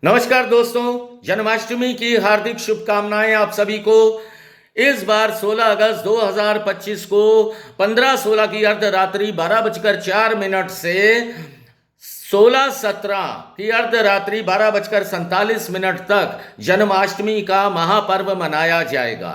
नमस्कार दोस्तों, जन्माष्टमी की हार्दिक शुभकामनाएं आप सभी को। इस बार 16 अगस्त 2025 को 15-16 की अर्धरात्रि 12:04 से 16-17 की अर्धरात्रि 12:47 तक जन्माष्टमी का महापर्व मनाया जाएगा।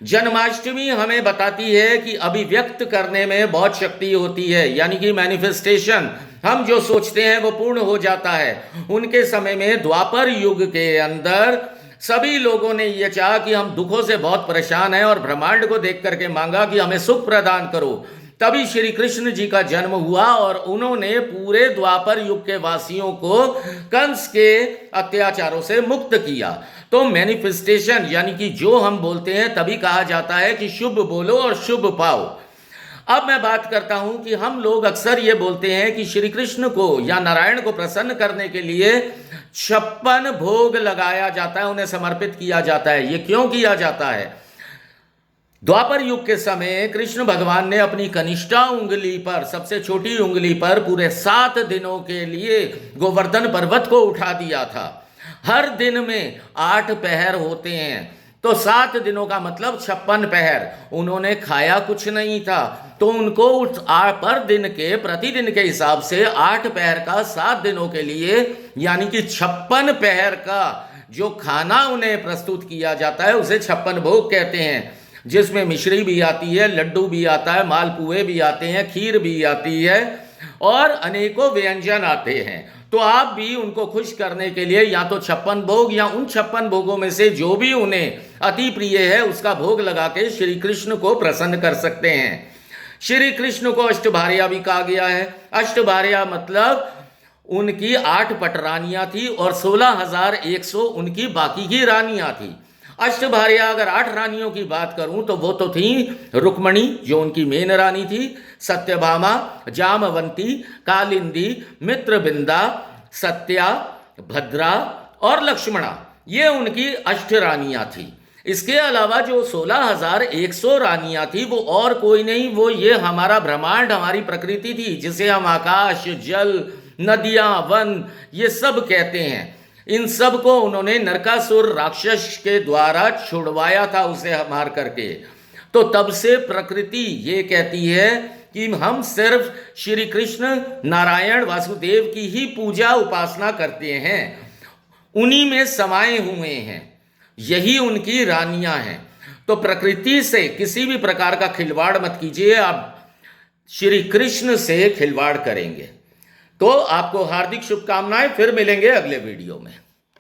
जन्माष्टमी हमें बताती है कि अभिव्यक्त करने में बहुत शक्ति होती है, यानी कि मैनिफेस्टेशन। हम जो सोचते हैं वो पूर्ण हो जाता है। उनके समय में द्वापर युग के अंदर सभी लोगों ने यह चाहा कि हम दुखों से बहुत परेशान हैं और ब्रह्मांड को देख करके मांगा कि हमें सुख प्रदान करो। तभी श्री कृष्ण जी का जन्म हुआ और उन्होंने पूरे द्वापर युग के वासियों को कंस के अत्याचारों से मुक्त किया। तो मैनिफेस्टेशन यानी कि जो हम बोलते हैं तभी कहा जाता है कि शुभ बोलो और शुभ पाओ। अब मैं बात करता हूं कि हम लोग अक्सर ये बोलते हैं कि श्री कृष्ण को या नारायण को प्रसन्न करने के लिए 56 भोग लगाया जाता है, उन्हें समर्पित किया जाता है। ये क्यों किया जाता है? द्वापर युग के समय कृष्ण भगवान ने अपनी कनिष्ठा उंगली पर, सबसे छोटी उंगली पर, पूरे 7 दिनों के लिए गोवर्धन पर्वत को उठा दिया था। हर दिन में 8 पहर होते हैं, तो 7 दिनों का मतलब 56 पहर। उन्होंने खाया कुछ नहीं था, तो उनको उस पर दिन के प्रतिदिन के हिसाब से 8 पहर का 7 दिनों के लिए, यानी कि 56 पहर का जो खाना उन्हें प्रस्तुत किया जाता है उसे 56 भोग कहते हैं, जिसमें मिश्री भी आती है, लड्डू भी आता है, मालपुए भी आते हैं, खीर भी आती है और अनेकों व्यंजन आते हैं। तो आप भी उनको खुश करने के लिए या तो 56 भोग या उन 56 भोगों में से जो भी उन्हें अति प्रिय है उसका भोग लगा के श्री कृष्ण को प्रसन्न कर सकते हैं। श्री कृष्ण को अष्टभार्या भी कहा गया है। अष्टभार्या मतलब उनकी 8 पटरानियां थी और 16,100 उनकी बाकी की रानियां थी। अष्टभार्या अगर 8 रानियों की बात करूं तो वो तो थी रुक्मणी, जो उनकी मेन रानी थी, सत्यभामा, जामवंती, कालिंदी, मित्रबिंदा, सत्या, भद्रा और लक्ष्मणा, ये उनकी अष्ट रानियां थी। इसके अलावा जो 16,100 रानियां थी वो और कोई नहीं, वो ये हमारा ब्रह्मांड, हमारी प्रकृति थी, जिसे हम आकाश, जल, नदियां, वन ये सब कहते हैं। इन सब को उन्होंने नरकासुर राक्षस के द्वारा छुड़वाया था, उसे मार करके। तो तब से प्रकृति ये कहती है कि हम सिर्फ श्री कृष्ण नारायण वासुदेव की ही पूजा उपासना करते हैं, उन्हीं में समाये हुए हैं, यही उनकी रानियां हैं। तो प्रकृति से किसी भी प्रकार का खिलवाड़ मत कीजिए, आप श्री कृष्ण से खिलवाड़ करेंगे। तो आपको हार्दिक शुभकामनाएं, फिर मिलेंगे अगले वीडियो में।